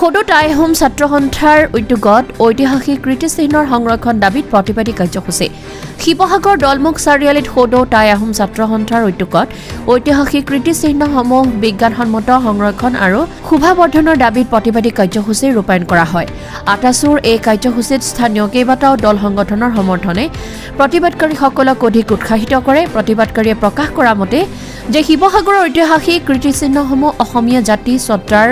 সদৌ টাই আহোম ছাত্ৰ সন্থাৰ উদ্যোগত ঐতিহাসিক কীৰ্তিচিহ্নৰ সংৰক্ষণ দাবীত প্ৰতিবাদী কাৰ্যসূচী শিৱসাগৰ দলমুখ চাৰিআলিত সদৌ টাই আহোম ছাত্ৰ সন্থাৰ উদ্যোগত ঐতিহাসিক কীৰ্তিচিহ্নসমূহ বিজ্ঞানসন্মত সংৰক্ষণ আৰু শোভাবৰ্ধনৰ দাবীত প্ৰতিবাদী কাৰ্যসূচী ৰূপায়ণ কৰা হয়। আটাচুৰ এই কাৰ্যসূচীত স্থানীয় কেইবাটাও দল সংগঠনৰ সমৰ্থনে প্ৰতিবাদকাৰীসকলক অধিক উৎসাহিত কৰে। প্ৰতিবাদকাৰীয়ে প্ৰকাশ কৰা মতে যে শিৱসাগৰৰ ঐতিহাসিক কীৰ্তিচিহ্নসমূহ অসমীয়া জাতি সত্ৰাৰ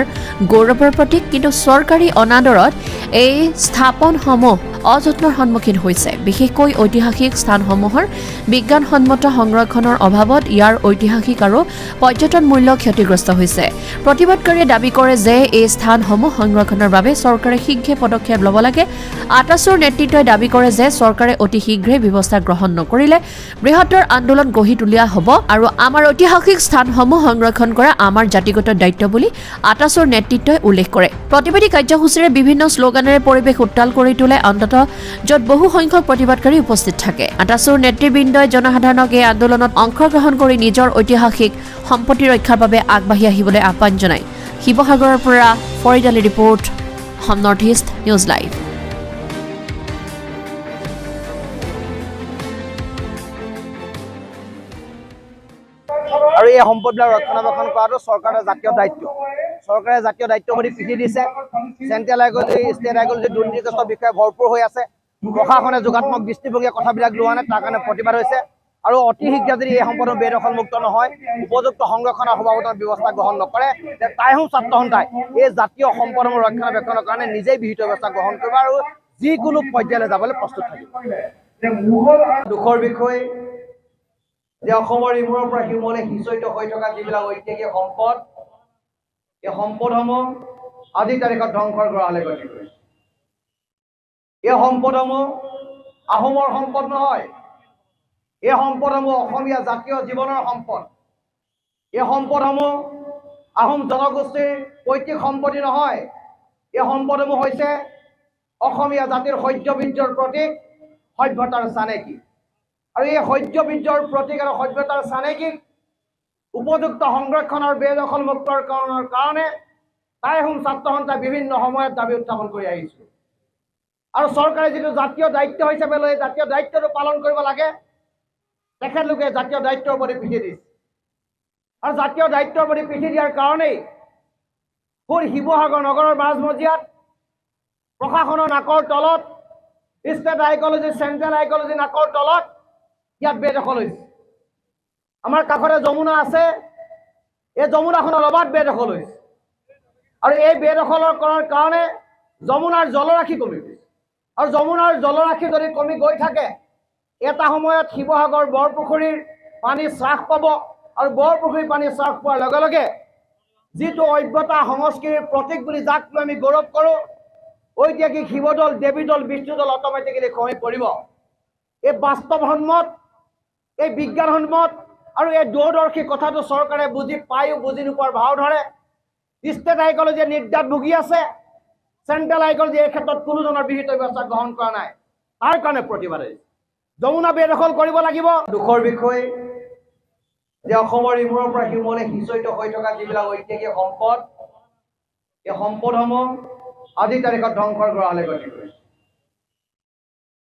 গৌৰৱৰ প্ৰতীক, কিন্তু চৰকাৰী অনাদৰত এই স্থাপনসমূহ অযত্নৰ সন্মুখীন হৈছে। বিশেষকৈ ঐতিহাসিক স্থানসমূহৰ বিজ্ঞানসন্মত সংৰক্ষণৰ অভাৱত ইয়াৰ ঐতিহাসিক আৰু পৰ্যটন মূল্য ক্ষতিগ্ৰস্ত হৈছে। প্ৰতিবাদকাৰীয়ে দাবী কৰে যে এই স্থানসমূহ সংৰক্ষণৰ বাবে চৰকাৰে শীঘ্ৰে পদক্ষেপ ল'ব লাগে। আটাচুৰ নেতৃত্বই দাবী কৰে যে চৰকাৰে অতি শীঘ্ৰে ব্যৱস্থা গ্ৰহণ নকৰিলে বৃহত্তৰ আন্দোলন গঢ়ি তোলা হ'ব আৰু আমাৰ ঐতিহাসিক স্থানসমূহ সংৰক্ষণ কৰা আমাৰ জাতিগত দায়িত্ব বুলি আটাচুৰ নেতৃত্বই উল্লেখ কৰে। প্ৰতিবাদী কাৰ্যসূচীৰে বিভিন্ন শ্লোগানেৰে পৰিৱেশ উত্তাল কৰি তোলে, অন্ততঃ য'ত বহু সংখ্যক প্ৰতিবাদকাৰী উপস্থিত থাকে। আটাচুৰ নেতৃবৃন্দই জনসাধাৰণক এই আন্দোলনত অংশগ্ৰহণ কৰি নিজৰ ঐতিহাসিক সম্পত্তি ৰক্ষাৰ বাবে আগবাঢ়ি আহিবলৈ আহ্বান জনায়। শিৱসাগৰৰ পৰা Farid Ali report, Assam north east news live. আৰু এই সম্পদবিলাক ৰক্ষণাবেক্ষণ কৰাটো চৰকাৰৰ জাতীয় দায়িত্ব। চৰকাৰে জাতীয় দায়িত্ব বুলি পিঠি দিছে। চেণ্ট্ৰেল আইকলজি, ষ্টেট আইকলজি দুৰ্নীতিগ্ৰস্ত বিষয়ে ভৰপূৰ হৈ আছে। প্ৰশাসনে যোগাত্মক দৃষ্টিভংগীয়ে কথাবিলাক লোৱা নাই, তাৰ কাৰণে প্ৰতিবাদ হৈছে। আৰু অতি শীঘ্ৰে যদি এই সম্পদৰ বেদখলমুক্ত নহয়, উপযুক্ত সংৰক্ষণ আৰু সমাৱৰ্তনৰ ব্যৱস্থা গ্ৰহণ নকৰে, টাই আহোম ছাত্ৰ সন্থাই এই জাতীয় সম্পদসমূহ ৰক্ষণাবেক্ষণৰ কাৰণে নিজেই বিহিত ব্যৱস্থা গ্ৰহণ কৰিব আৰু যিকোনো পৰ্যায়লৈ যাবলৈ প্ৰস্তুত থাকিব। দুখৰ বিষয় যে অসমৰ ইমূৰৰ পৰা সিমূৰলৈ সিঁচৰিত হৈ থকা যিবিলাক ঐতিহাসিক সম্পদ, এই সম্পদসমূহ আজিৰ তাৰিখত ধ্বংসৰ গৰালৈ গতি কৰিছে। এই সম্পদসমূহ আহোমৰ সম্পদ নহয়, এই সম্পদসমূহ অসমীয়া জাতীয় জীৱনৰ সম্পদ। এই সম্পদসমূহ আহোম জনগোষ্ঠীৰ পৈতৃক সম্পত্তি নহয়, এই সম্পদসমূহ হৈছে অসমীয়া জাতিৰ শৌৰ্য-বীৰ্যৰ প্ৰতীক, সভ্যতাৰ চানেকি। আৰু এই শৌৰ্য-বীৰ্যৰ প্ৰতীক আৰু সভ্যতাৰ চানেকিক উপযুক্ত সংৰক্ষণ আৰু বেদখলমুক্তকৰণৰ কাৰণে টাই আহোম ছাত্ৰ সন্থাই বিভিন্ন সময়ত দাবী উত্থাপন কৰি আহিছোঁ। আৰু চৰকাৰে যিটো জাতীয় দায়িত্ব হিচাপে লৈ জাতীয় দায়িত্বটো পালন কৰিব লাগে, তেখেতলোকে জাতীয় দায়িত্বৰ প্ৰতি পিঠি দিছে। আৰু জাতীয় দায়িত্বৰ প্ৰতি পিঠি দিয়াৰ কাৰণেই শিৱসাগৰ নগৰৰ মাজমজিয়াত প্ৰশাসনৰ নাকৰ তলত, ষ্টেট আইকলজি, চেণ্ট্ৰেল আইকলজি নাকৰ তলত ইয়াত বেদখল হৈছে। আমাৰ কাষতে যমুনা আছে, এই যমুনাখনৰ অবাধ বেদখল হৈছে। আৰু এই বেদখলৰ কৰাৰ কাৰণে যমুনাৰ জলৰাশি কমি গৈছে। আৰু যমুনাৰ জলৰাশি যদি কমি গৈ থাকে, এটা সময়ত শিৱসাগৰ বৰপুখুৰীৰ পানী হ্ৰাস পাব। আৰু বৰপুখুৰীৰ পানী হ্ৰাস পোৱাৰ লগে লগে যিটো সভ্যতা সংস্কৃতিৰ প্ৰতীক বুলি যাক লৈ আমি গৌৰৱ কৰোঁ, ঐতিহাসিক শিৱদৌল, দেৱীদৌল, বিষ্ণুদৌল অট'মেটিকেলি কমি পৰিব। এই বাস্তৱসন্মত, এই বিজ্ঞানসন্মত আৰু এই দূৰদৰ্শী কথাটো চৰকাৰে বুজি পায়ো বুজি নোপোৱাৰ ভাও ধৰে। ষ্টেট আইকলজিয়ে নিৰ্যাত ভুগি আছে, চেণ্ট্ৰেল আইকলজি এই ক্ষেত্ৰত কোনো ধৰণৰ বিহিত ব্যৱস্থা গ্ৰহণ কৰা নাই, তাৰ কাৰণে প্ৰতিবাদ হৈছে। যমুনা বেদখল কৰিব লাগিব। দুখৰ বিষয় যে অসমৰ ইমূৰৰ পৰা সিমূৰলৈ সিঁচৰিত হৈ থকা যিবিলাক ঐতিহাসিক সম্পদ, এই সম্পদসমূহ আজিৰ তাৰিখত ধ্বংসৰ গৰালৈ গতি কৰিছে।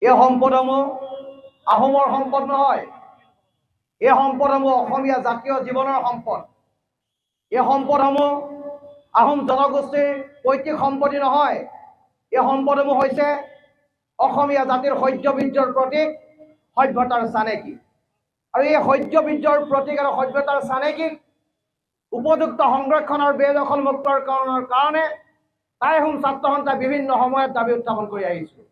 এই সম্পদসমূহ আহোমৰ সম্পদ নহয়, এই সম্পদসমূহ অসমীয়া জাতীয় জীৱনৰ সম্পদ। এই সম্পদসমূহ আহোম জনগোষ্ঠীৰ পৈতৃক সম্পত্তি নহয়, এই সম্পদসমূহ হৈছে অসমীয়া জাতিৰ শৌৰ্য-বীৰ্যৰ প্ৰতীক, সভ্যতাৰ চানেকি। আৰু এই শৌৰ্য-বীৰ্যৰ প্ৰতীক আৰু সভ্যতাৰ চানেকিক উপযুক্ত সংৰক্ষণ আৰু বেদখলমুক্তকৰণৰ কাৰণে টাই আহোম ছাত্ৰ সন্থাই বিভিন্ন সময়ত দাবী উত্থাপন কৰি আহিছোঁ।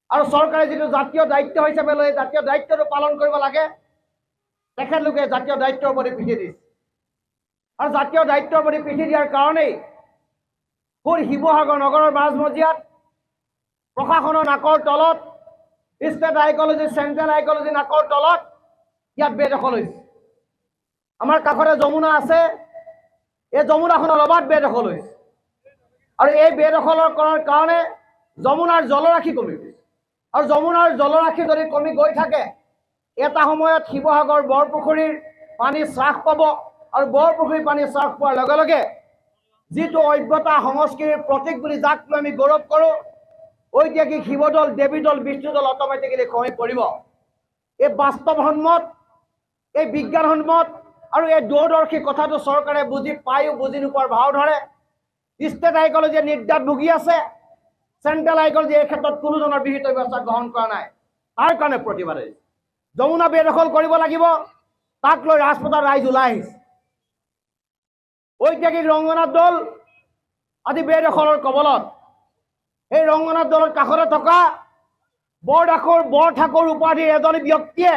আৰু চৰকাৰে যিটো জাতীয় দায়িত্ব হিচাপে লৈ জাতীয় দায়িত্বটো পালন কৰিব লাগে, তেখেতলোকে জাতীয় দায়িত্বৰ প্ৰতি পিঠি দিছে। আৰু জাতীয় দায়িত্বৰ প্ৰতি পিঠি দিয়াৰ কাৰণেই শিৱসাগৰ নগৰৰ মাজমজিয়াত প্ৰশাসনৰ নাকৰ তলত, ষ্টেট আইকলজি, চেণ্ট্ৰেল আইকলজি নাকৰ তলত ইয়াত বেদখল হৈছে। আমাৰ কাষতে যমুনা আছে, এই যমুনাখনৰ অবাধ বেদখল হৈছে। আৰু এই বেদখলৰ কৰাৰ কাৰণে যমুনাৰ জলৰাশি কমি গৈছে। আৰু যমুনাৰ জলৰাশি যদি কমি গৈ থাকে, এটা সময়ত শিৱসাগৰ বৰপুখুৰীৰ পানী হ্ৰাস পাব। আৰু বৰপুখুৰীৰ পানী হ্ৰাস পোৱাৰ লগে লগে যিটো সভ্যতা সংস্কৃতিৰ প্ৰতীক বুলি যাক লৈ আমি গৌৰৱ কৰোঁ, ঐতিহাসিক শিৱদৌল, দেৱীদৌল, বিষ্ণুদৌল অট'মেটিকেলি খহি পৰিব। এই বাস্তৱসন্মত, এই বিজ্ঞানসন্মত আৰু এই দূৰদৰ্শী কথাটো চৰকাৰে বুজি পায়ো বুজি নোপোৱাৰ ভাও ধৰে। ষ্টেট হাইকলজিয়ে নিৰ্যাত ভুগি আছে, চেণ্ট্ৰেল হাইকলজি এই ক্ষেত্ৰত কোনো ধৰণৰ বিহিত ব্যৱস্থা গ্ৰহণ কৰা নাই। তাৰ কাৰণে প্ৰতিবাদ আহিছে। যমুনা বেদখল কৰিব লাগিব, তাক লৈ ৰাজপথত ৰাইজ ওলাই আহিছে। ঐতিহাসিক ৰংগনাথ দৌল আজি বেদখলৰ কবলত। এই ৰংগনাথ দৌলৰ কাষতে থকা বৰ ঠাকুৰ উপাধিৰ এজন ব্যক্তিয়ে